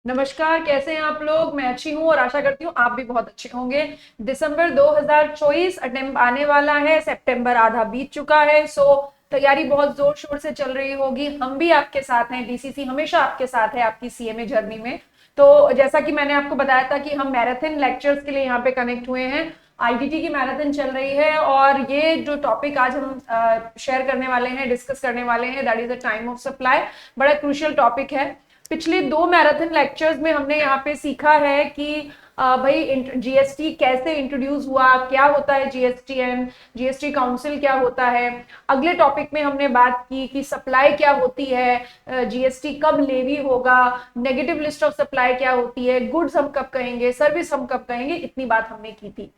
नमस्कार, कैसे हैं आप लोग। मैं अच्छी हूँ और आशा करती हूँ आप भी बहुत अच्छे होंगे। दिसंबर 2024 अटेम्प्ट आने वाला है, सितंबर आधा बीत चुका है। सो तैयारी बहुत जोर शोर से चल रही होगी। हम भी आपके साथ हैं, डीसीसी हमेशा आपके साथ है आपकी सीएमए जर्नी में। तो जैसा कि मैंने आपको बताया था कि हम मैराथन लेक्चर्स के लिए यहाँ पे कनेक्ट हुए हैं। आईटीटी की मैराथन चल रही है और ये जो टॉपिक आज हम शेयर करने वाले हैं, डिस्कस करने वाले हैं, that is the time of supply. बड़ा क्रूशियल टॉपिक है। पिछले 2 मैराथन लेक्चर्स में हमने यहाँ पे सीखा है कि भाई जीएसटी कैसे इंट्रोड्यूस हुआ, क्या होता है जीएसटीएन, जीएसटी काउंसिल क्या होता है। अगले टॉपिक में हमने बात की कि सप्लाई क्या होती है, जीएसटी कब लेवी होगा, नेगेटिव लिस्ट ऑफ सप्लाई क्या होती है, गुड्स हम कब कहेंगे, सर्विस हम कब कहेंगे, इतनी बात हमने की थी।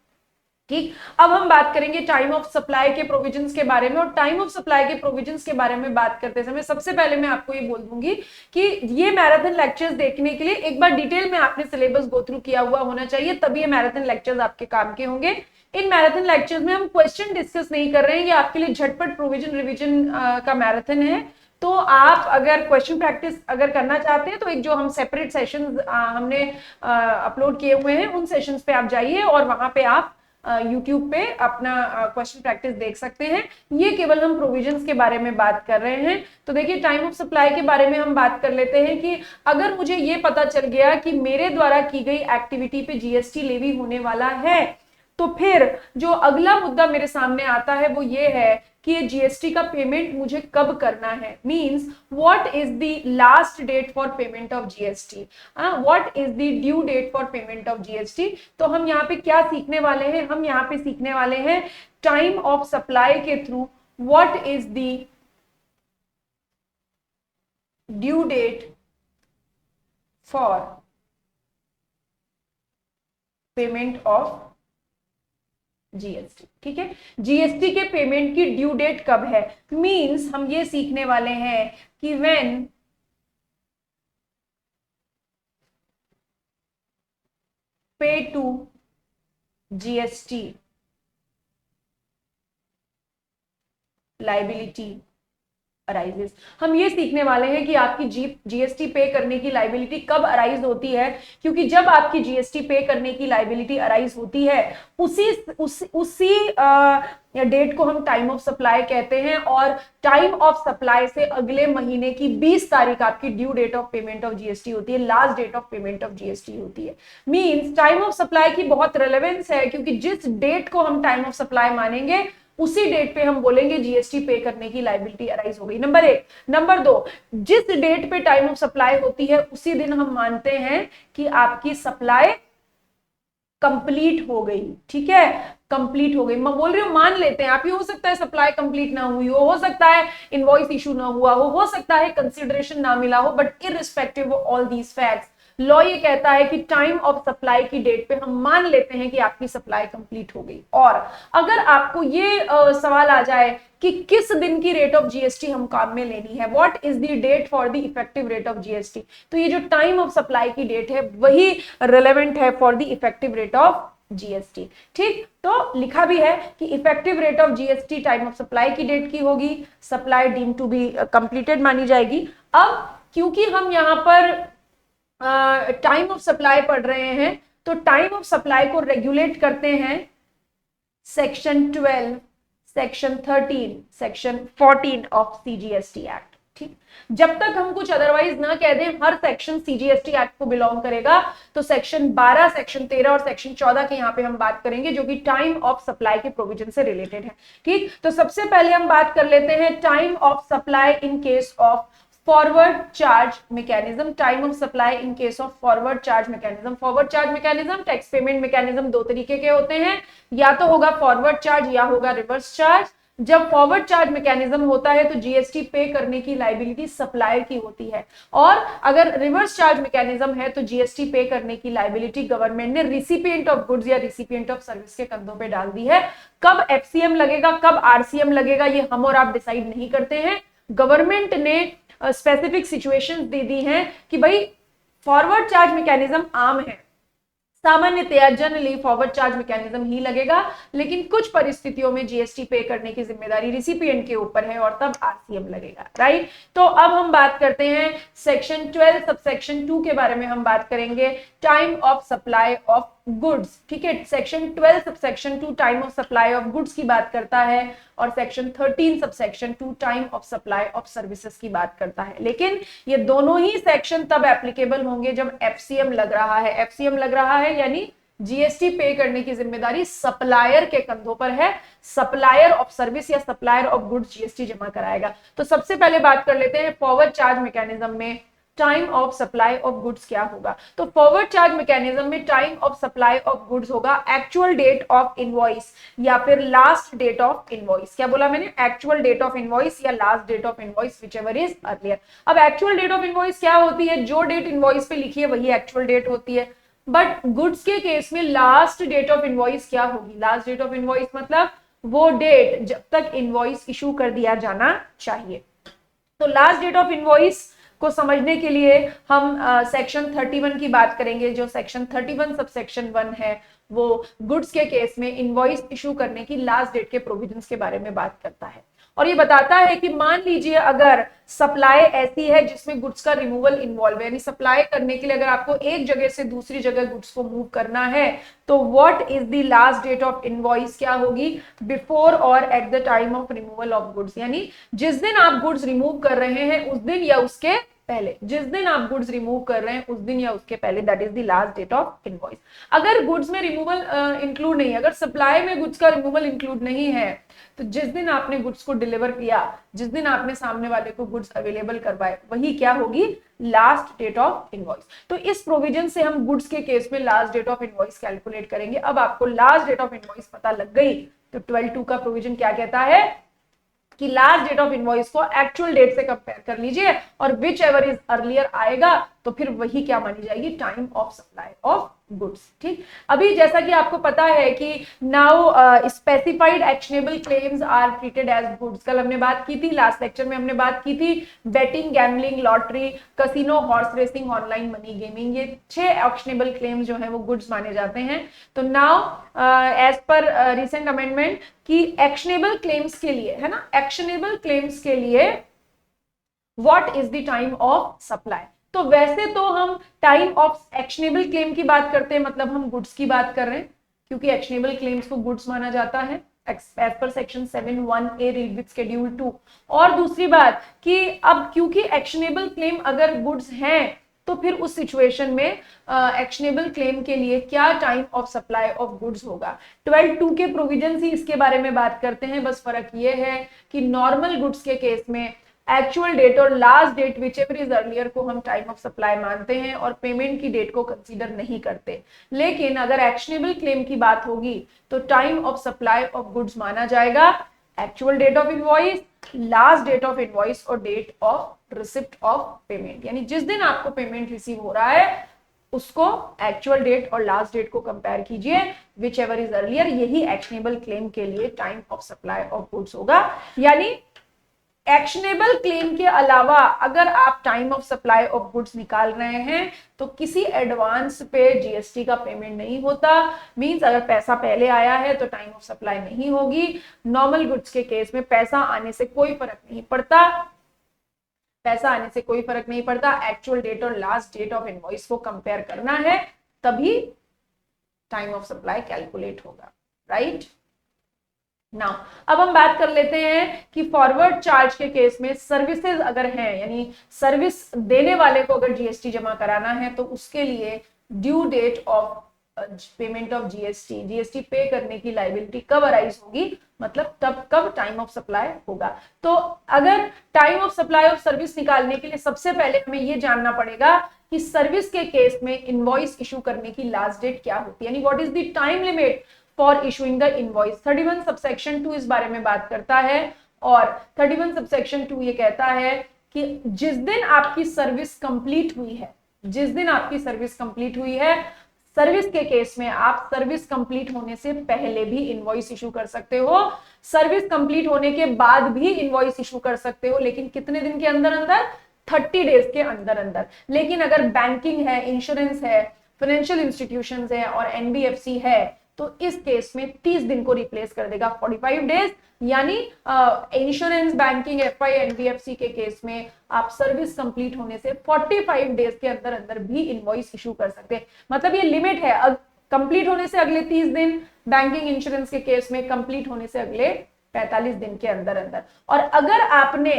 ठीक, अब हम बात करेंगे टाइम ऑफ सप्लाई के प्रोविजंस के बारे में। और टाइम ऑफ सप्लाई के प्रोविजंस के बारे में बात करते समय सबसे पहले मैं आपको ये बोल दूंगी कि ये मैराथन लेक्चर्स देखने के लिए एक बार डिटेल में आपने सिलेबस गो थ्रू किया हुआ होना चाहिए, तभी ये मैराथन लेक्चर्स आपके काम के होंगे। इन मैराथन लेक्चर्स में हम क्वेश्चन डिस्कस नहीं कर रहे हैं, ये आपके लिए झटपट प्रोविजन रिविजन का मैराथन है। तो आप अगर क्वेश्चन प्रैक्टिस अगर करना चाहते हैं तो एक जो हम सेपरेट सेशंस हमने अपलोड किए हुए हैं उन सेशंस पे आप जाइए और वहां पे आप यूट्यूब पे अपना क्वेश्चन प्रैक्टिस देख सकते हैं। ये केवल हम प्रोविजंस के बारे में बात कर रहे हैं। तो देखिए, टाइम ऑफ सप्लाई के बारे में हम बात कर लेते हैं कि अगर मुझे ये पता चल गया कि मेरे द्वारा की गई एक्टिविटी पे जीएसटी लेवी होने वाला है, तो फिर जो अगला मुद्दा मेरे सामने आता है वो ये है कि ये जीएसटी का पेमेंट मुझे कब करना है। Means what is the last date for payment of GST, what is the due date for payment of GST. तो हम यहाँ पे क्या सीखने वाले हैं, हम यहाँ पे सीखने वाले हैं टाइम ऑफ सप्लाई के through what is the due date for payment of GST. ठीक है, जीएसटी के पेमेंट की ड्यू डेट कब है। मींस हम ये सीखने वाले हैं कि व्हेन पे टू जीएसटी लाइबिलिटी अराइजेस। हम ये सीखने वाले हैं कि आपकी जीएसटी पे करने की लाइबिलिटी कब अराइज होती है, क्योंकि जब आपकी जीएसटी पे करने की लाइबिलिटी अराइज होती है उसी डेट को हम टाइम ऑफ सप्लाई कहते हैं। और टाइम ऑफ सप्लाई से अगले महीने की 20 तारीख आपकी due date of payment of GST होती है, last date of payment of GST होती है। मींस टाइम ऑफ सप्लाई की बहुत रेलेवेंस है, क्योंकि जिस डेट को हम टाइम ऑफ सप्लाई मानेंगे उसी डेट पे हम बोलेंगे जीएसटी पे करने की लाइबिलिटी अराइज हो गई। नंबर 1। नंबर 2, जिस डेट पे टाइम ऑफ सप्लाई होती है उसी दिन हम मानते हैं कि आपकी सप्लाई कंप्लीट हो गई। ठीक है, कंप्लीट हो गई। मैं बोल रही हूँ मान लेते हैं आप, ये हो सकता है सप्लाई कंप्लीट ना हुई हो सकता है इनवॉइस इशू ना हुआ हो सकता है कंसिडरेशन ना मिला हो, but irrespective of all these facts law ये कहता है कि टाइम ऑफ सप्लाई की डेट पे हम मान लेते हैं कि आपकी सप्लाई कंप्लीट हो गई। और अगर आपको ये सवाल आ जाए कि किस दिन की रेट ऑफ जीएसटी हम काम में लेनी है, what is the date for the effective rate of GST, तो ये जो टाइम ऑफ सप्लाई की डेट है वही रिलेवेंट है for the effective rate of GST. ठीक, तो लिखा भी है कि effective rate of GST time of supply की डेट की होगी, supply deem to be completed मानी जाएगी। अब क्योंकि हम यहां पर टाइम ऑफ सप्लाई पढ़ रहे हैं, तो टाइम ऑफ सप्लाई को रेगुलेट करते हैं section 12, section 13, section 14 of CGST act. ठीक, जब तक हम कुछ अदरवाइज ना कह दें, हर सेक्शन सीजीएसटी एक्ट को बिलोंग करेगा। तो सेक्शन 12, सेक्शन 13 और सेक्शन 14 की यहां पे हम बात करेंगे, जो कि टाइम ऑफ सप्लाई के प्रोविजन से रिलेटेड है। ठीक, तो सबसे पहले हम बात कर लेते हैं time of supply in case of forward charge mechanism. Time of supply in case of forward charge mechanism. Forward charge mechanism, tax payment mechanism दो तरीके के होते हैं, या तो होगा फॉरवर्ड चार्ज या होगा रिवर्स चार्ज। जब फॉरवर्ड चार्ज मैकेनिज्म होता है तो जीएसटी पे करने की लाइबिलिटी सप्लायर की होती है, और अगर रिवर्स चार्ज मैकेनिज्म है तो जीएसटी पे करने की लाइबिलिटी गवर्नमेंट ने रिसिपिएंट ऑफ गुड्स या रिसिपिएंट ऑफ सर्विस के कंधों पे डाल दी है। कब एफसीएम लगेगा, कब आरसीएम लगेगा, ये हम और आप डिसाइड नहीं करते हैं। गवर्नमेंट ने स्पेसिफिक सिचुएशंस दे दी हैं कि भाई फॉरवर्ड चार्ज मैकेनिज्म आम है, सामान्यतया जनरली फॉरवर्ड चार्ज मैकेनिज्म ही लगेगा, लेकिन कुछ परिस्थितियों में जीएसटी पे करने की जिम्मेदारी रिसिपिएंट के ऊपर है और तब आरसीएम लगेगा, राइट। तो अब हम बात करते हैं सेक्शन 12 सबसेक्शन 2 के बारे में हम बात करेंगे, time of supply of goods, ठीक है। Section 12 subsection 2 time of supply of goods की बात करता है और section 13 subsection 2 time of supply of services की बात करता है। लेकिन ये दोनों ही सेक्शन तब एप्लीकेबल होंगे जब एफसीएम लग रहा है। एफसीएम लग रहा है यानी जीएसटी पे करने की जिम्मेदारी सप्लायर के कंधों पर है, सप्लायर ऑफ सर्विस या सप्लायर ऑफ गुड्स जीएसटी जमा कराएगा। तो सबसे पहले बात कर लेते हैं फॉरवर्ड चार्ज मैकेनिज्म में time of supply of goods क्या होगा। तो फॉरवर्ड चार्ज मैकेनिज्म में time of supply of goods होगा एक्चुअल डेट ऑफ इनवॉइस या फिर लास्ट डेट ऑफ इनवॉइस। क्या बोला मैंने? एक्चुअल डेट ऑफ इनवॉइस या last date of invoice, whichever is earlier. अब एक्चुअल डेट ऑफ इनवॉइस क्या होती है? जो डेट इनवॉइस पे लिखी है वही एक्चुअल डेट होती है, बट गुड्स के केस में लास्ट डेट ऑफ इनवॉइस क्या होगी? लास्ट डेट ऑफ इनवॉइस मतलब वो डेट जब तक इनवॉइस इशू कर दिया जाना चाहिए। तो लास्ट डेट ऑफ इनवॉइस को समझने के लिए हम सेक्शन 31 की बात करेंगे। जो सेक्शन 31 सबसेक्शन 1 है वो गुड्स के केस में इनवॉइस इशू करने की लास्ट डेट के प्रोविजंस के बारे में बात करता है और ये बताता है कि मान लीजिए अगर सप्लाई ऐसी है जिसमें गुड्स का रिमूवल इन्वॉल्व है, यानी सप्लाई करने के लिए अगर आपको एक जगह से दूसरी जगह गुड्स को मूव करना है तो what is the last date of invoice क्या होगी? बिफोर और at the time of removal of goods, यानी जिस दिन आप गुड्स रिमूव कर रहे हैं उस दिन या उसके पहले, जिस दिन आप गुड्स रिमूव कर रहे हैं उस दिन या उसके पहले, that is the last date of invoice. अगर गुड्स में रिमूवल इंक्लूड नहीं है, अगर सप्लाई में गुड्स का रिमूवल इंक्लूड नहीं है तो जिस दिन आपने गुड्स को डिलीवर किया, जिस दिन आपने सामने वाले को गुड्स अवेलेबल करवाए, वही क्या होगी? Last date of invoice. तो इस प्रोविजन से हम गुड्स के केस में last date of invoice calculate करेंगे। अब आपको लास्ट डेट ऑफ इनवॉइस पता लग गई तो 12(2) का प्रोविजन क्या कहता है कि लास्ट डेट ऑफ इनवॉइस को एक्चुअल डेट से कंपेयर कर लीजिए और विच एवर इज अर्लियर आएगा तो फिर वही क्या मानी जाएगी? Time of supply of goods, ठीक। अभी जैसा कि आपको पता है कि now specified actionable claims are treated as goods. कल हमने बात की थी, लास्ट लेक्चर में हमने बात की थी betting, gambling, lottery, casino, horse racing, online money gaming, ये 6 एक्शनेबल क्लेम्स जो है वो गुड्स माने जाते हैं। तो now as per recent amendment की एक्शनेबल क्लेम्स के लिए, है ना, एक्शनेबल क्लेम्स के लिए what is the time of supply. तो वैसे तो हम टाइम ऑफ एक्शनेबल क्लेम की बात करते हैं, मतलब हम गुड्स की बात कर रहे हैं क्योंकि एक्शनेबल क्लेम्स को गुड्स माना जाता है as per section 7(1)(a) read with schedule 2। और दूसरी बात कि अब क्योंकि एक्शनेबल क्लेम अगर गुड्स हैं तो फिर उस सिचुएशन में एक्शनेबल क्लेम के लिए क्या time of supply of goods होगा? 12(2) के प्रोविजन ही इसके बारे में बात करते हैं। बस फर्क ये है कि नॉर्मल गुड्स के केस में एक्चुअल डेट और last date whichever is earlier को हम टाइम ऑफ सप्लाई मानते हैं और पेमेंट की डेट को कंसीडर नहीं करते। लेकिन अगर एक्शनेबल क्लेम की बात होगी तो time of supply of goods माना जाएगा actual date of invoice, last date of invoice और date of receipt of payment, यानी जिस दिन आपको पेमेंट रिसीव हो रहा है उसको एक्चुअल डेट और लास्ट डेट को कंपेयर कीजिए, विच एवर इज अर्लियर, यही एक्शनेबल क्लेम के लिए time of supply of goods होगा। यानी एक्शनेबल क्लेम के अलावा अगर आप time of supply of goods निकाल रहे हैं तो किसी एडवांस पे जीएसटी का पेमेंट नहीं होता। मींस अगर पैसा पहले आया है तो टाइम ऑफ सप्लाई नहीं होगी। नॉर्मल गुड्स के केस में पैसा आने से कोई फर्क नहीं पड़ता, पैसा आने से कोई फर्क नहीं पड़ता, एक्चुअल डेट और लास्ट डेट ऑफ इनवॉइस को कंपेयर करना है तभी टाइम ऑफ सप्लाई कैलकुलेट होगा, राइट। नाउ अब हम बात कर लेते हैं कि फॉरवर्ड चार्ज के केस में सर्विसेज अगर हैं, यानी सर्विस देने वाले को अगर जीएसटी जमा कराना है तो उसके लिए due date of payment of GST, GST pay करने की लायबिलिटी कब अराइज होगी, मतलब तब कब टाइम ऑफ सप्लाई होगा। तो अगर time of supply of service निकालने के लिए सबसे पहले हमें यह जानना पड़ेगा कि सर्विस के केस में इनवॉइस इशू करने की लास्ट डेट क्या होती है, यानी what is the time limit for issuing the invoice. 31 subsection 2 इस बारे में बात करता है और 31 सबसेक्शन 2 ये कहता है कि जिस दिन आपकी सर्विस कंप्लीट हुई है, जिस दिन आपकी सर्विस कंप्लीट हुई है, सर्विस के केस में आप सर्विस कंप्लीट होने से पहले भी इनवॉइस इशू कर सकते हो, सर्विस कंप्लीट होने के बाद भी इनवॉइस इशू कर सकते हो, लेकिन कितने दिन के अंदर अंदर? 30 डेज के अंदर अंदर। लेकिन अगर बैंकिंग है, इंश्योरेंस है, फाइनेंशियल इंस्टीट्यूशंस है और एनबीएफसी है, तो इस केस में 30 दिन को रिप्लेस कर देगा 45 डेज। यानी इंश्योरेंस, बैंकिंग, एफआई, एनबीएफसी के केस में आप सर्विस कंप्लीट होने से 45 डेज के अंदर अंदर भी इनवॉइस इशू कर सकते हैं। मतलब ये लिमिट है, कंप्लीट होने से अगले 30 दिन, बैंकिंग इंश्योरेंस के केस में कंप्लीट होने से अगले 45 दिन के अंदर अंदर। और अगर आपने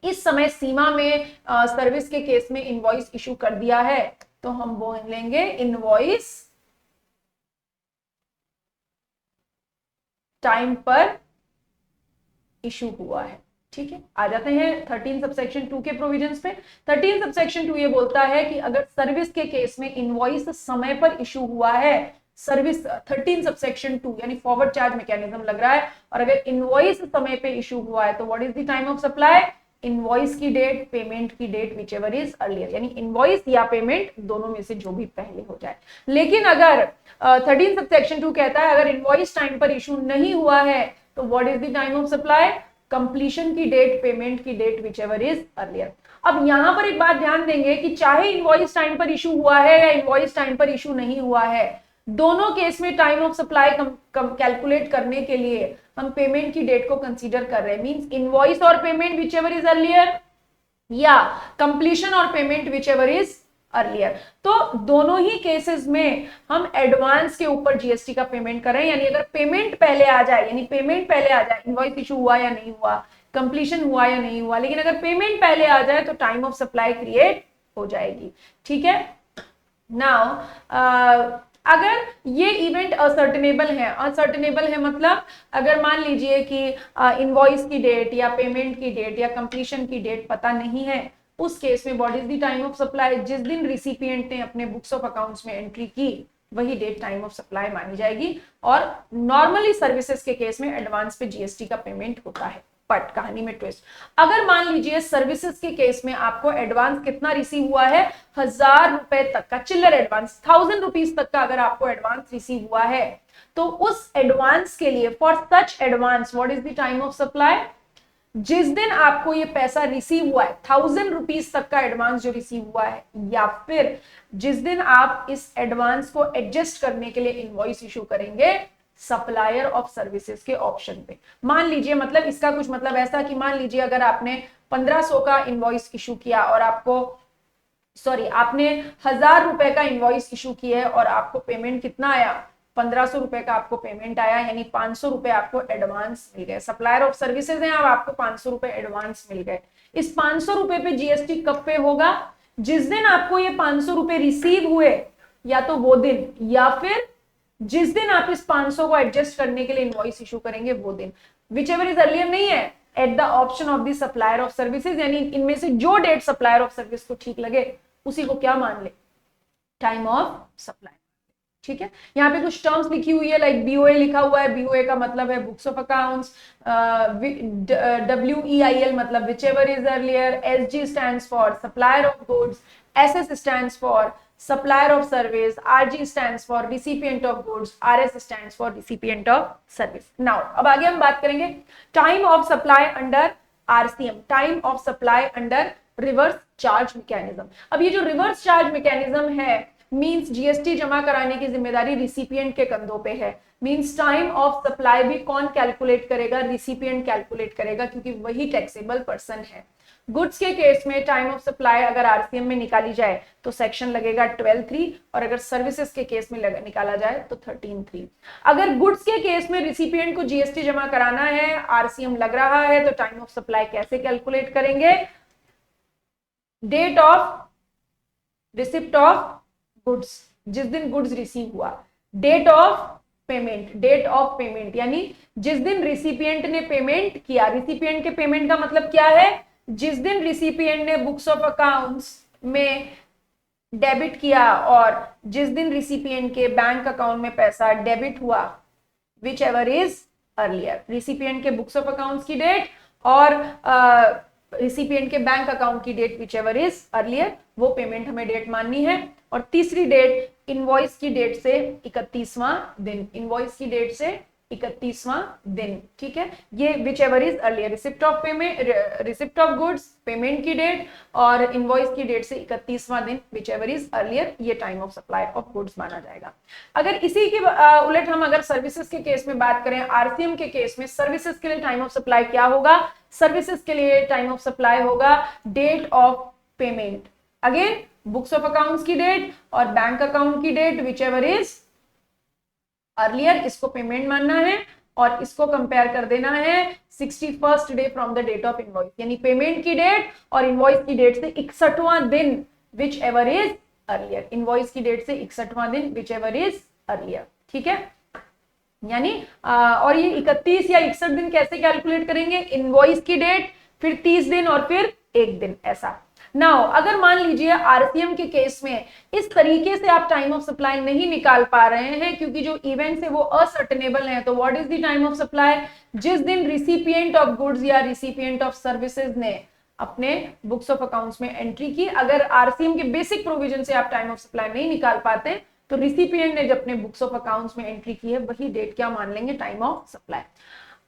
इस समय सीमा में सर्विस के केस में इनवॉइस इशू कर दिया है तो हम बोल लेंगे इनवॉइस टाइम पर इशू हुआ है। ठीक है, आ जाते हैं 13 सबसेक्शन 2 के प्रोविजंस पे। 13 सबसेक्शन 2 ये बोलता है कि अगर सर्विस के केस में इनवॉइस समय पर इशू हुआ है, सर्विस 13 सबसेक्शन 2 यानी फॉरवर्ड चार्ज मैकेनिज्म लग रहा है, और अगर इनवॉइस समय पे इशू हुआ है तो what is the time of supply? Invoice की डेट, पेमेंट की date, whichever is earlier, यानी इनवॉइस या पेमेंट दोनों में से जो भी पहले हो जाए। लेकिन अगर 13 सबसेक्शन 2 कहता है अगर इनवॉइस टाइम पर इशू नहीं हुआ है तो what is the time of supply? Completion की डेट, पेमेंट की date, whichever is earlier. अब यहां पर एक बात ध्यान देंगे कि चाहे इनवॉइस टाइम पर इशू हुआ है या इनवॉइस टाइम पर इशू नहीं हुआ है, दोनों केस में टाइम ऑफ सप्लाई कैलकुलेट करने के लिए हम पेमेंट की डेट को कंसीडर कर रहे हैं। मींस इनवॉइस और payment which ever is earlier, या कंप्लीशन और payment which ever is earlier. तो दोनों ही केसेस में हम एडवांस के ऊपर जीएसटी का पेमेंट कर रहे हैं। यानी अगर पेमेंट पहले आ जाए, यानी पेमेंट पहले आ जाए, इनवॉइस इशू हुआ या नहीं हुआ, कंप्लीशन हुआ या नहीं हुआ, लेकिन अगर पेमेंट पहले आ जाए तो टाइम ऑफ सप्लाई क्रिएट हो जाएगी। ठीक है, नाउ अगर ये इवेंट असर्टेनेबल है, असर्टेनेबल है मतलब अगर मान लीजिए कि इनवॉइस की डेट या पेमेंट की डेट या कंप्लीशन की डेट पता नहीं है, उस केस में what is the time of supply? जिस दिन रिसिपिएंट ने अपने बुक्स ऑफ अकाउंट्स में एंट्री की वही डेट टाइम ऑफ सप्लाई मानी जाएगी। और नॉर्मली सर्विसेज के केस में एडवांस पे जीएसटी का पेमेंट होता है। बट कहानी में ट्विस्ट, अगर मान लीजिए सर्विसेज के केस में आपको एडवांस कितना रिसीव हुआ है, 1000 रुपए तक का चिल्लर एडवांस, 1000 रुपीज तक का अगर आपको एडवांस रिसीव हुआ है, तो उस एडवांस के लिए, for such advance what is the time of supply? जिस दिन आपको ये पैसा रिसीव हुआ है, 1000 रुपीज तक का एडवांस जो रिसीव हुआ है, या फिर जिस दिन आप इस एडवांस को एडजस्ट करने के लिए इनवॉइस इशू करेंगे सप्लायर ऑफ सर्विसेज के ऑप्शन पे। मान लीजिए, मतलब इसका कुछ मतलब ऐसा कि मान लीजिए अगर आपने 1500 का इनवॉइस इशू किया और आपको आपने 1000 रुपए का इनवॉइस इशू किया है और आपको पेमेंट कितना आया? 1500 रुपए का आपको पेमेंट आया, यानी 500 रुपए आपको एडवांस मिल गए। सप्लायर ऑफ सर्विसेज हैं, अब आपको 500 रुपए एडवांस मिल गए। इस 500 रुपए पे जीएसटी कब पे होगा? जिस दिन आपको ये 500 रुपए रिसीव हुए, या तो वो दिन, या फिर जिस दिन आप इस 500 को एडजस्ट करने के लिए इनवॉइस इशू करेंगे वो दिन। विच एवर इज अर्लियर नहीं है, at the option of the supplier of services, यानी इनमें से जो डेट सप्लायर ऑफ सर्विस को ठीक लगे उसी को क्या मान ले? Time of supply. ठीक है, यहाँ पे कुछ टर्म्स लिखी हुई है, लाइक बीओए लिखा हुआ है। बीओए का मतलब है बुक्स ऑफ अकाउंट्स, WEIL मतलब which ever is earlier, SG stands for supplier of goods, SS stands for supplier of service, RG stands for recipient of goods, RS stands for recipient of service. Now अब आगे हम बात करेंगे time of supply under RCM, time of supply under reverse charge mechanism. अब ये जो reverse charge mechanism है, means GST जमा कराने की जिम्मेदारी रिसिपिएंट के कंधों पे है। मीन्स टाइम ऑफ सप्लाई भी कौन कैलकुलेट करेगा? रिसिपिएंट कैलकुलेट करेगा, क्योंकि वही टैक्सेबल पर्सन है। गुड्स के केस में टाइम ऑफ सप्लाई अगर आरसीएम में निकाली जाए तो सेक्शन लगेगा 12(3), और अगर सर्विसेज के केस में निकाला जाए तो 13(3). अगर गुड्स के केस में रिसिपिएंट को जीएसटी जमा कराना है, आरसीएम लग रहा है, तो टाइम ऑफ सप्लाई कैसे कैलकुलेट करेंगे? Date of receipt of goods, जिस दिन गुड्स रिसीव हुआ। Date of payment, date of payment यानी जिस दिन रिसिपिएंट ने पेमेंट किया। रिसिपिएंट के पेमेंट का मतलब क्या है? जिस दिन रिसिपिएंट ने बुक्स ऑफ अकाउंट्स में डेबिट किया और जिस दिन रिसिपिएंट के बैंक अकाउंट में पैसा डेबिट हुआ, whichever is earlier. Recipient के बुक्स ऑफ अकाउंट्स की डेट और रिसिपिएंट के बैंक अकाउंट की date, whichever is earlier, वो पेमेंट हमें डेट माननी है। और तीसरी डेट इनवॉइस की डेट से 31वां दिन, इनवॉइस की डेट से 31वां दिन, ठीक है। ये which ever is earlier, receipt of payment, receipt of goods, payment की डेट और इनवॉइस की डेट से 31वां दिन, विच एवर इज अर्लियर, ये time of supply of goods माना जाएगा। अगर इसी के उलट हम अगर सर्विसेज के केस में बात करें, आरसीएम के केस में सर्विसेज के लिए टाइम ऑफ सप्लाई क्या होगा? सर्विसेज के लिए टाइम ऑफ सप्लाई होगा date of payment, again books of accounts की डेट और बैंक अकाउंट की date, whichever is earlier, इसको पेमेंट मानना है और इसको कंपेयर कर देना है 61st day from the date of invoice, यानी पेमेंट की डेट और इनवॉइस की डेट से 61वां दिन, whichever is earlier, invoice की डेट से 61वां दिन, विच एवर इज अर्लियर, ठीक है। यानी और ये 31 या 61 दिन कैसे कैलकुलेट करेंगे? इनवॉइस की डेट, फिर 30 दिन और फिर 1 दिन, ऐसा। नाउ अगर मान लीजिए आरसीएम के केस में इस तरीके से आप टाइम ऑफ सप्लाई नहीं निकाल पा रहे हैं क्योंकि जो इवेंट्स है वो असर्टेनेबल है, तो what is the time of supply? जिस दिन रिसिपिएंट ऑफ गुड्स या रिसिपिएंट ऑफ सर्विसेज ने अपने बुक्स ऑफ अकाउंट्स में एंट्री की, अगर आरसीएम के बेसिक प्रोविजन से आप टाइम ऑफ सप्लाई नहीं निकाल पाते तो रिसिपिएंट ने जब अपने बुक्स ऑफ अकाउंट्स में एंट्री की है वही डेट क्या मान लेंगे? Time of supply.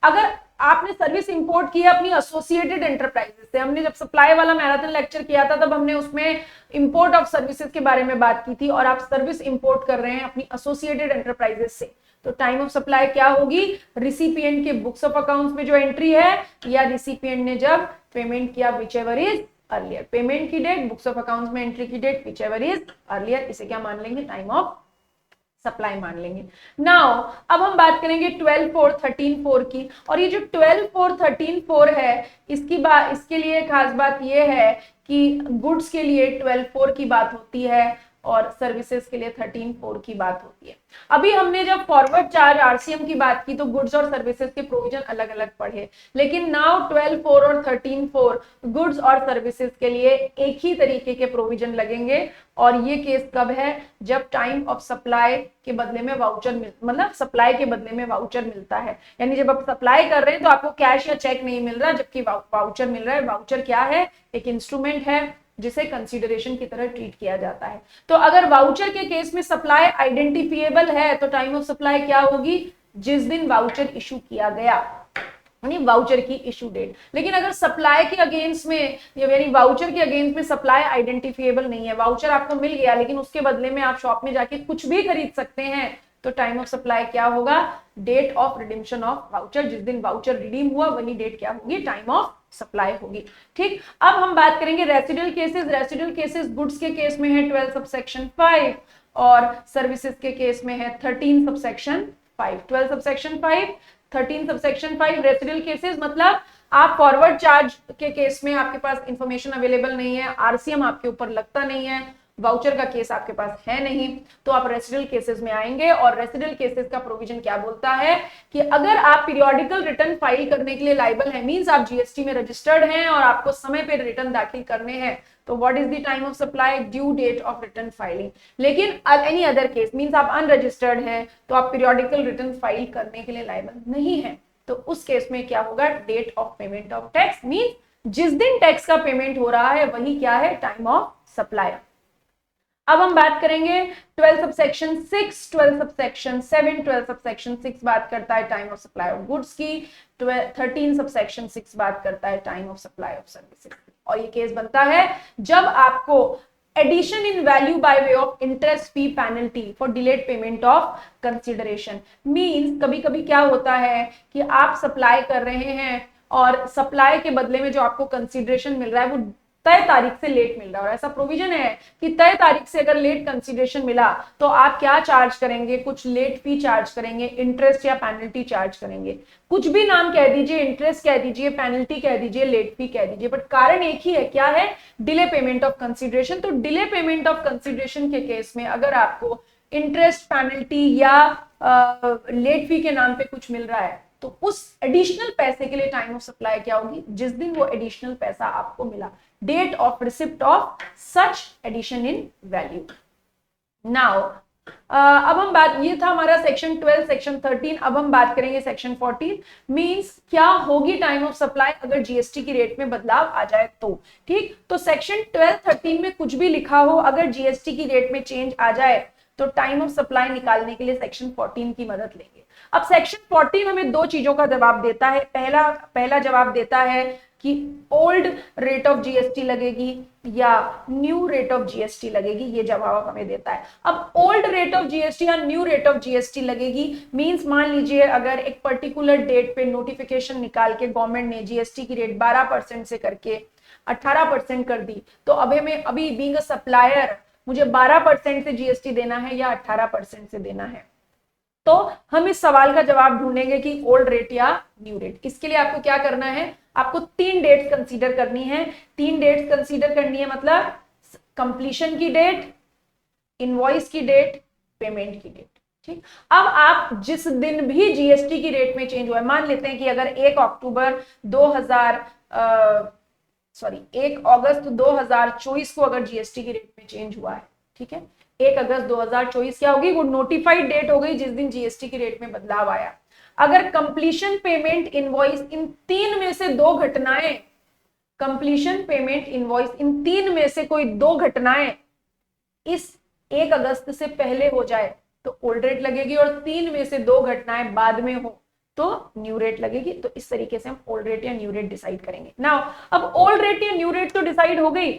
अगर आपने सर्विस इंपोर्ट की है अपनी एसोसिएटेड एंटरप्राइजेस से, हमने जब सप्लाई वाला मैराथन लेक्चर किया था तब हमने उसमें इंपोर्ट ऑफ सर्विसेज के बारे में बात की थी, और आप सर्विस इंपोर्ट कर रहे हैं अपनी एसोसिएटेड एंटरप्राइजेस से, तो टाइम ऑफ सप्लाई क्या होगी? रिसिपिएंट के बुक्स ऑफ अकाउंट्स में जो एंट्री है या रिसिपिएंट ने जब पेमेंट किया, whichever is earlier, payment की डेट, बुक्स ऑफ अकाउंट्स में एंट्री की date, whichever is earlier, इसे क्या मान लेंगे? टाइम ऑफ सप्लाई मान लेंगे। नाउ अब हम बात करेंगे 12/4/13/4 की, और ये जो 12/4/13/4 है इसके लिए खास बात ये है कि गुड्स के लिए 12/4 की बात होती है और सर्विसेज के लिए 13/4 की बात होती है। अभी हमने जब फॉरवर्ड चार्ज आरसीएम की बात की तो गुड्स और सर्विसेज के प्रोविजन अलग अलग पढ़े, लेकिन नाउ 12/4 और 13/4 गुड्स और सर्विसेज के लिए एक ही तरीके के प्रोविजन लगेंगे। और ये केस कब है? जब टाइम ऑफ सप्लाई के बदले में वाउचर मतलब सप्लाई के बदले में वाउचर मिलता है, यानी जब आप सप्लाई कर रहे हैं तो आपको कैश या चेक नहीं मिल रहा जबकि वाउचर मिल रहा है। वाउचर क्या है? एक इंस्ट्रूमेंट है जिसे कंसीडरेशन की तरह ट्रीट किया जाता है। तो अगर वाउचर के केस में सप्लाई आइडेंटिफिएबल है तो टाइम ऑफ सप्लाई क्या होगी? जिस दिन वाउचर इशू किया गया, यानी वाउचर की इशू डेट। लेकिन अगर सप्लाई के अगेंस्ट में यानी वाउचर के अगेंस्ट में सप्लाई आइडेंटिफिएबल नहीं है, वाउचर आपको मिल गया लेकिन उसके बदले में आप शॉप में जाके कुछ भी खरीद सकते हैं, तो टाइम ऑफ सप्लाई क्या होगा? Date of redemption of voucher, जिस दिन वाउचर रिडीम हुआ वही डेट क्या होगी? टाइम ऑफ सप्लाई होगी। ठीक, अब हम बात करेंगे residual cases. Residual cases goods के केस में है 12 सबसेक्शन 5 और सर्विसेज के केस में है 13 subsection 5। 12 subsection 5, 13 subsection 5 residual cases, मतलब आप फॉरवर्ड चार्ज के केस में आपके पास इंफॉर्मेशन अवेलेबल नहीं है, आरसीएम आपके ऊपर लगता नहीं है, वाउचर का केस आपके पास है नहीं, तो आप रेसिडुअल केसेस में आएंगे। और रेसिडुअल केसेस का प्रोविजन क्या बोलता है कि अगर आप पीरियोडिकल रिटर्न फाइल करने के लिए लायबल हैं, मींस आप जीएसटी में रजिस्टर्ड हैं और आपको समय पे रिटर्न दाखिल करने हैं, तो what is the time of supply? Due date of return filing. लेकिन एनी अदर केस मींस आप अनरजिस्टर्ड हैं तो आप पीरियोडिकल रिटर्न फाइल करने के लिए लायबल नहीं है, तो उस केस में क्या होगा? Date of payment of tax, means जिस दिन टैक्स का पेमेंट हो रहा है वही क्या है? Time of supply. अब हम बात करेंगे 12 सबसेक्शन 6, 12 सबसेक्शन 7। 12 सबसेक्शन 6 बात करता है time of supply of goods की, 13 सबसेक्शन 6 बात करता है time of supply of services. और ये केस बनता है जब आपको addition in value by way of interest fee penalty for delayed payment of consideration. Means कभी कभी क्या होता है कि आप सप्लाई कर रहे हैं और सप्लाई के बदले में जो आपको कंसिडरेशन मिल रहा है वो तय तारीख से लेट मिल रहा है, और ऐसा प्रोविजन है कि तय तारीख से अगर लेट कंसिडरेशन मिला तो आप क्या चार्ज करेंगे? कुछ लेट फी चार्ज करेंगे, इंटरेस्ट या पेनल्टी चार्ज करेंगे। कुछ भी नाम कह दीजिए, इंटरेस्ट कह दीजिए, पेनल्टी कह दीजिए, लेट फी कह दीजिए, बट कारण एक ही है, क्या है? Delay payment of consideration. तो डिले पेमेंट ऑफ कंसिडरेशन के केस में अगर आपको इंटरेस्ट, पेनल्टी या लेट फी के नाम पे कुछ मिल रहा है तो उस एडिशनल पैसे के लिए टाइम ऑफ सप्लाई क्या होगी? जिस दिन वो एडिशनल पैसा आपको मिला, date of receipt of such addition in value. Now अब हम बात, ये था हमारा सेक्शन 12, सेक्शन 13। अब हम बात करेंगे सेक्शन 14, मींस क्या होगी टाइम ऑफ सप्लाई अगर जीएसटी की रेट में बदलाव आ जाए तो। ठीक, तो सेक्शन 12, 13 में कुछ भी लिखा हो, अगर जीएसटी की रेट में चेंज आ जाए तो टाइम ऑफ सप्लाई निकालने के लिए सेक्शन 14 की मदद लेंगे। अब सेक्शन 14 हमें दो चीजों का जवाब देता है। पहला जवाब देता है कि ओल्ड रेट ऑफ जीएसटी लगेगी या न्यू रेट ऑफ जीएसटी लगेगी, ये जवाब हमें देता है। अब ओल्ड रेट ऑफ जीएसटी या न्यू रेट ऑफ जीएसटी लगेगी मींस मान लीजिए अगर एक पर्टिकुलर डेट पे नोटिफिकेशन निकाल के गवर्नमेंट ने जीएसटी की रेट 12% से करके 18% कर दी, तो अभी बीइंग अ सप्लायर मुझे 12% से जीएसटी देना है या 18% से देना है। तो हम इस सवाल का जवाब ढूंढेंगे कि ओल्ड रेट या न्यू रेट। इसके लिए आपको क्या करना है, आपको 3 डेट्स कंसीडर करनी है। 3 डेट्स कंसीडर करनी है मतलब कंप्लीशन की डेट, इनवॉइस की डेट, पेमेंट की डेट। ठीक, अब आप जिस दिन भी जीएसटी की रेट में चेंज हुआ है, मान लेते हैं कि अगर 1 अगस्त 2024 को अगर जीएसटी की रेट में चेंज हुआ है, ठीक है, 1 अगस्त 2024 क्या होगी, वो नोटिफाइड डेट हो गई जिस दिन जीएसटी की रेट में बदलाव आया। अगर कंप्लीशन, पेमेंट, इनवॉइस इन 3 में से 2 घटनाएं, कंप्लीशन, पेमेंट, इनवॉइस इन 3 में से कोई 2 घटनाएं इस 1 अगस्त से पहले हो जाए तो ओल्ड रेट लगेगी, और 3 में से 2 घटनाएं बाद में हो तो न्यू रेट लगेगी। तो इस तरीके से हम ओल्ड रेट या न्यू रेट डिसाइड करेंगे। नाउ अब ओल्ड रेट या न्यू रेट तो डिसाइड हो गई,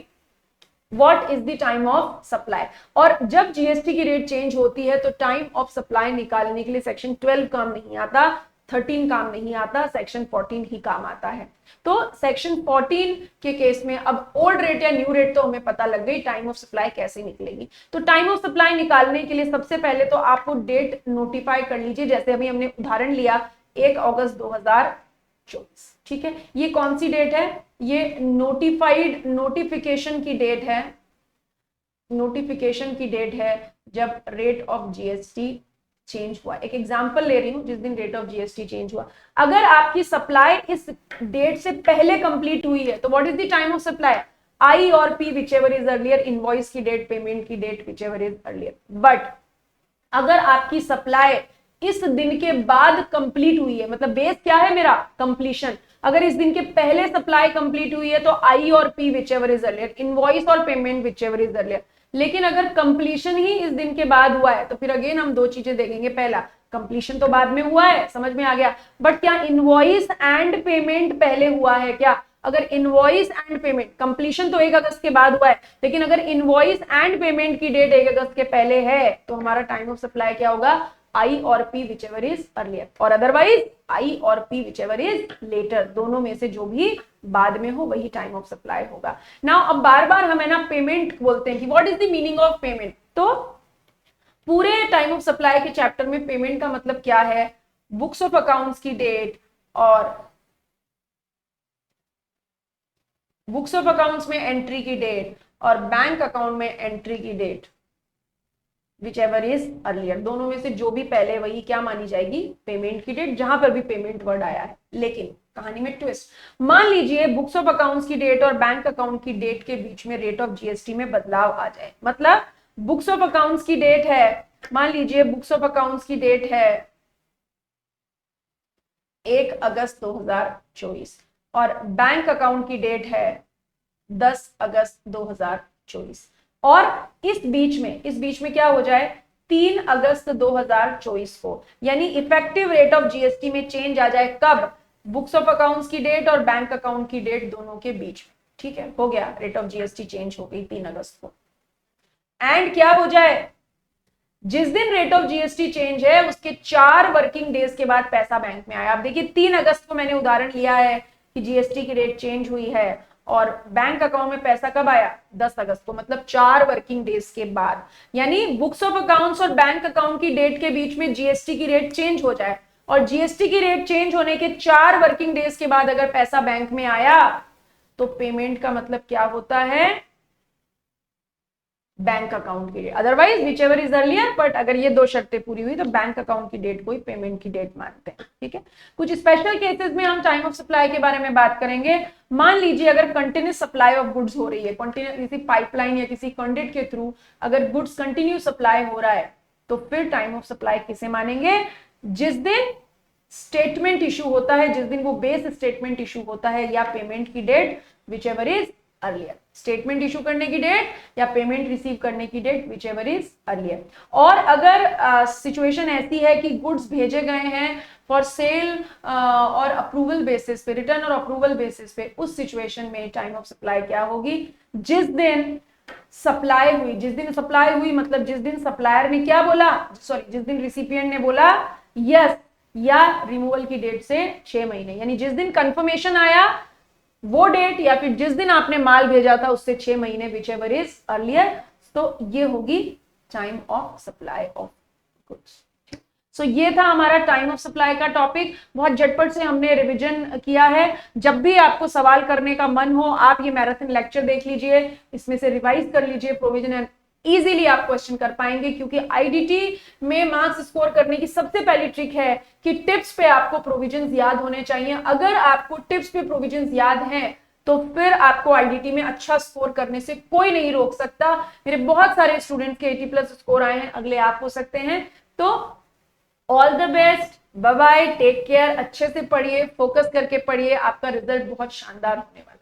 what is the time of supply. और जब जीएसटी की रेट चेंज होती है तो टाइम ऑफ सप्लाई निकालने के लिए सेक्शन 12 काम नहीं आता, 13 काम नहीं आता, सेक्शन 14 ही काम आता है। तो सेक्शन 14 के केस में अब ओल्ड रेट या न्यू रेट तो हमें पता लग गई, टाइम ऑफ सप्लाई कैसे निकलेगी। तो टाइम ऑफ सप्लाई निकालने के लिए सबसे पहले तो आपको डेट नोटिफाई कर लीजिए। जैसे अभी हमने उदाहरण लिया 1 अगस्त 2024, ठीक है, ये कौन सी डेट है, ये नोटिफिकेशन की डेट है, नोटिफिकेशन की डेट है जब रेट ऑफ जीएसटी चेंज हुआ। एक एग्जांपल ले रही हूं, जिस दिन रेट ऑफ जीएसटी चेंज हुआ। अगर आपकी सप्लाई इस डेट से पहले कंप्लीट हुई है तो what is the time of supply, I और P whichever is earlier, invoice की डेट, पेमेंट की date whichever is earlier. But अगर आपकी सप्लाई इस दिन के बाद कंप्लीट हुई है, मतलब बेस क्या है मेरा, कंप्लीशन, अगर इस दिन के पहले सप्लाई कंप्लीट हुई है तो आई और P whichever is earlier, invoice और पेमेंट विचएवर इज अर्लियर। लेकिन अगर कंप्लीशन ही इस दिन के बाद हुआ है तो फिर अगेन हम 2 चीजें देखेंगे। पहला, कंप्लीशन तो बाद में हुआ है, समझ में आ गया, बट क्या इनवॉइस एंड पेमेंट पहले हुआ है क्या। अगर इनवॉइस एंड पेमेंट, कंप्लीशन तो 1 अगस्त के बाद हुआ है, लेकिन अगर इनवॉइस एंड पेमेंट की डेट 1 अगस्त के पहले है तो हमारा टाइम ऑफ सप्लाई क्या होगा, आई और पी विचएवर इज अर्लियर, और अदरवाइज आई और पी विचएवर इज लेटर, दोनों में से जो भी बाद में हो वही टाइम ऑफ सप्लाई होगा। नाउ अब बार बार हम है ना पेमेंट बोलते हैं कि what is the meaning of payment. तो पूरे टाइम ऑफ सप्लाई के चैप्टर में पेमेंट का मतलब क्या है, बुक्स ऑफ अकाउंट्स की डेट और बुक्स ऑफ अकाउंट्स में एंट्री की डेट और बैंक अकाउंट में एंट्री की डेट विचएवर इज अर्लियर, दोनों में से जो भी पहले वही क्या मानी जाएगी, पेमेंट की डेट, जहां पर भी पेमेंट वर्ड आया है। लेकिन कहानी में ट्विस्ट, मान लीजिए बुक्स ऑफ अकाउंट्स की डेट और बैंक अकाउंट की डेट के बीच में रेट ऑफ जीएसटी में बदलाव आ जाए। मतलब बुक्स ऑफ अकाउंट्स की डेट है, मान लीजिए बुक्स ऑफ अकाउंट्स की डेट है 1 अगस्त 2024 और बैंक अकाउंट की डेट है 10 अगस्त 2024, और इस बीच में क्या हो जाए, 3 अगस्त 2024 को, यानी इफेक्टिव रेट ऑफ जीएसटी में चेंज आ जाए। कब, बुक्स ऑफ अकाउंट्स की डेट और बैंक अकाउंट की डेट दोनों के बीच में। ठीक है, हो गया, रेट ऑफ जीएसटी चेंज हो गई 3 अगस्त को। एंड क्या हो जाए, जिस दिन रेट ऑफ जीएसटी चेंज है उसके 4 वर्किंग डेज के बाद पैसा बैंक में आया। आप देखिए 3 अगस्त को मैंने उदाहरण लिया है कि जीएसटी की रेट चेंज हुई है, और बैंक अकाउंट में पैसा कब आया, 10 अगस्त को, मतलब 4 वर्किंग डेज के बाद। यानी बुक्स ऑफ अकाउंट्स और बैंक अकाउंट की डेट के बीच में जीएसटी की रेट चेंज हो जाए, और जीएसटी की रेट चेंज होने के 4 वर्किंग डेज के बाद अगर पैसा बैंक में आया तो पेमेंट का मतलब क्या होता है, बैंक अकाउंट की date, otherwise whichever is earlier. But अगर ये 2 शर्तें पूरी हुई तो बैंक अकाउंट की डेट को ही पेमेंट की डेट मानते हैं। ठीक है, कुछ स्पेशल केसेस में हम टाइम ऑफ सप्लाई के बारे में बात करेंगे। मान लीजिए अगर कंटिन्यूस सप्लाई ऑफ गुड्स हो रही है, कंटिन्यू किसी पाइपलाइन या किसी कंडक्ट के थ्रू अगर गुड्स कंटिन्यू सप्लाई हो रहा है तो फिर टाइम ऑफ सप्लाई किसे मानेंगे, जिस दिन स्टेटमेंट इशू होता है, जिस दिन वो बेस स्टेटमेंट इशू होता है, या पेमेंट की date whichever is earlier, statement issue करने की डेट या पेमेंट रिसीव करने की date, whichever is earlier. और अगर सिचुएशन ऐसी है कि गुड्स भेजे गए हैं फॉर सेल और अप्रूवल बेसिस पे, रिटर्न और अप्रूवल बेसिस पे, उस सिचुएशन में टाइम ऑफ सप्लाई क्या होगी, जिस दिन सप्लाई हुई, जिस दिन सप्लाई हुई मतलब जिस दिन सप्लायर ने क्या बोला, सॉरी जिस दिन रिसिपिएंट ने बोला यस या रिमूवल की डेट से 6 महीने, यानी जिस दिन कंफर्मेशन आया वो डेट या फिर जिस दिन आपने माल भेजा था उससे 6 महीने, विच एवर इज अर्लियर। तो ये होगी time of supply of goods. So ये था हमारा टाइम ऑफ सप्लाई का टॉपिक। बहुत झटपट से हमने रिवीजन किया है। जब भी आपको सवाल करने का मन हो आप ये मैराथन लेक्चर देख लीजिए, इसमें से रिवाइज कर लीजिए प्रोविजन एंड इजीली आप क्वेश्चन कर पाएंगे, क्योंकि आईडीटी में मार्क्स स्कोर करने की सबसे पहली ट्रिक है कि टिप्स पे आपको प्रोविजंस याद होने चाहिए। अगर आपको टिप्स पे प्रोविजंस याद हैं तो फिर आपको आईडीटी में अच्छा स्कोर करने से कोई नहीं रोक सकता। मेरे बहुत सारे स्टूडेंट के 80+ स्कोर आए हैं, अगले आप हो सकते हैं। तो all the best, bye bye, take care, अच्छे से पढ़िए, फोकस करके पढ़िए, आपका रिजल्ट बहुत शानदार होने वाला है।